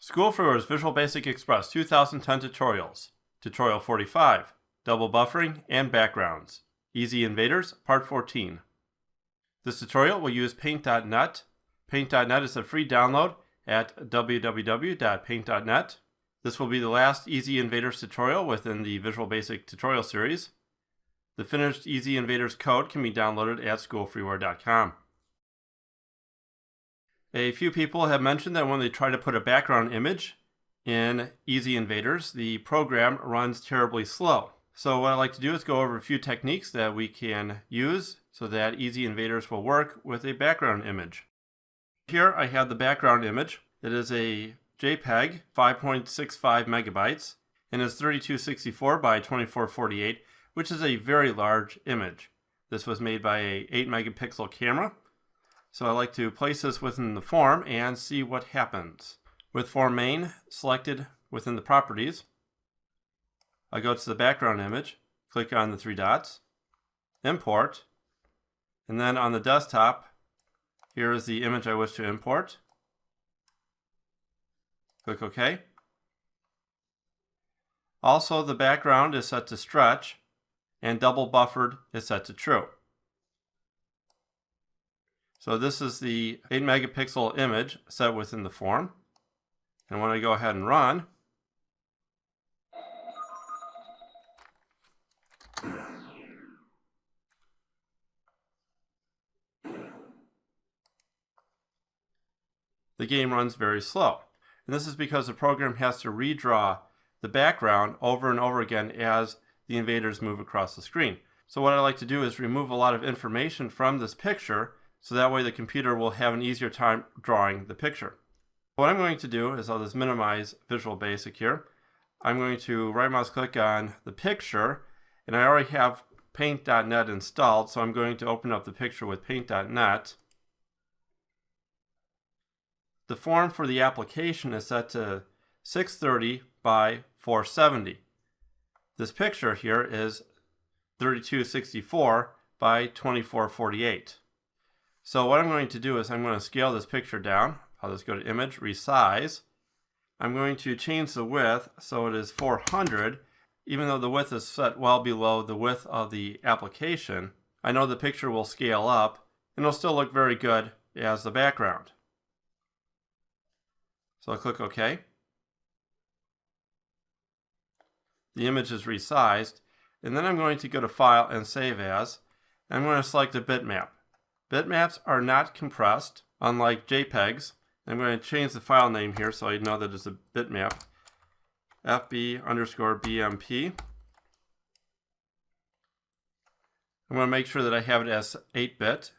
School for Yours Visual Basic Express 2010 Tutorials. Tutorial 45, Double Buffering and Backgrounds. EZInvaders, Part 14. This tutorial will use Paint.net. Paint.net is a free download at www.paint.net. This will be the last EZInvaders tutorial within the Visual Basic tutorial series. The finished EZInvaders code can be downloaded at schoolfreeware.com. A few people have mentioned that when they try to put a background image in EZInvaders, the program runs terribly slow. So what I'd like to do is go over a few techniques that we can use so that EZInvaders will work with a background image. Here I have the background image. It is a JPEG, 5.65 megabytes, and is 3264 by 2448, which is a very large image. This was made by a 8 megapixel camera. So I like to place this within the form and see what happens. With Form Main selected within the properties, I go to the background image, click on the three dots, import, and then on the desktop, here is the image I wish to import. Click OK. Also, the background is set to stretch and double buffered is set to true. So this is the 8 megapixel image set within the form. And when I go ahead and run, the game runs very slow. And this is because the program has to redraw the background over and over again as the invaders move across the screen. So what I like to do is remove a lot of information from this picture, so that way the computer will have an easier time drawing the picture. What I'm going to do is I'll just minimize Visual Basic here. I'm going to right mouse click on the picture, and I already have Paint.net installed, so I'm going to open up the picture with Paint.net. The form for the application is set to 630 by 470. This picture here is 3264 by 2448. So what I'm going to do is I'm going to scale this picture down. I'll just go to Image, Resize. I'm going to change the width so it is 400. Even though the width is set well below the width of the application, I know the picture will scale up and it'll still look very good as the background. So I'll click OK. The image is resized, and then I'm going to go to File and Save As. I'm going to select a bitmap. Bitmaps are not compressed, unlike JPEGs. I'm going to change the file name here so I know that it's a bitmap. FB_BMP. I'm going to make sure that I have it as 8-bit,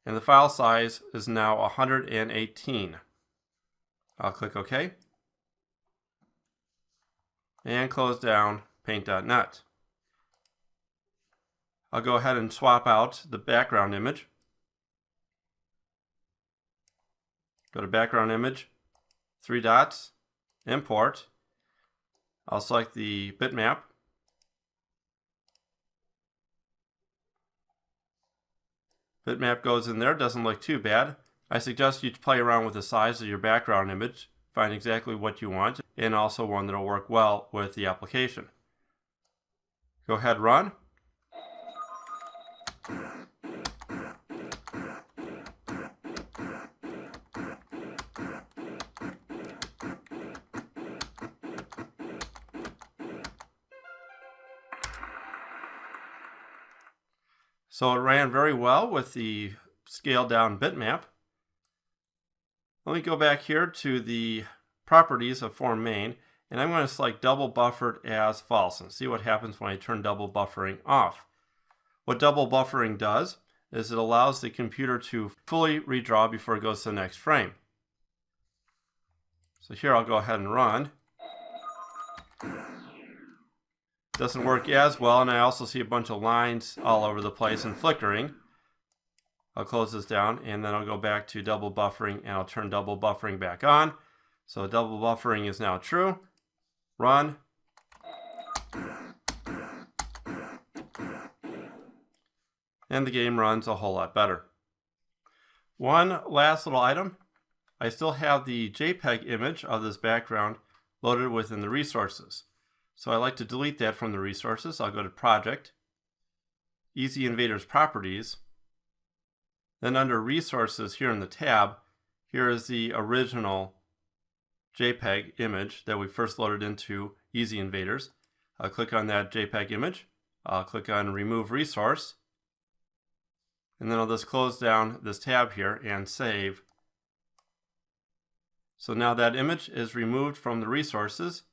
and the file size is now 118. I'll click OK. And close down Paint.net. I'll go ahead and swap out the background image. Go to background image, three dots, import. I'll select the bitmap. Bitmap goes in there, doesn't look too bad. I suggest you play around with the size of your background image, find exactly what you want, and also one that will work well with the application. Go ahead, run. So it ran very well with the scaled down bitmap. Let me go back here to the properties of Form Main, and I'm going to select double buffered as false and see what happens when I turn double buffering off. What double buffering does is it allows the computer to fully redraw before it goes to the next frame. So here I'll go ahead and run. Doesn't work as well, and I also see a bunch of lines all over the place and flickering. I'll close this down, and then I'll go back to double buffering, and I'll turn double buffering back on. So double buffering is now true. Run. And the game runs a whole lot better. One last little item. I still have the JPEG image of this background loaded within the resources. So I like to delete that from the resources. I'll go to Project, EZInvaders Properties. Then under Resources here in the tab, here is the original JPEG image that we first loaded into EZInvaders. I'll click on that JPEG image. I'll click on Remove Resource. And then I'll just close down this tab here and save. So now that image is removed from the resources,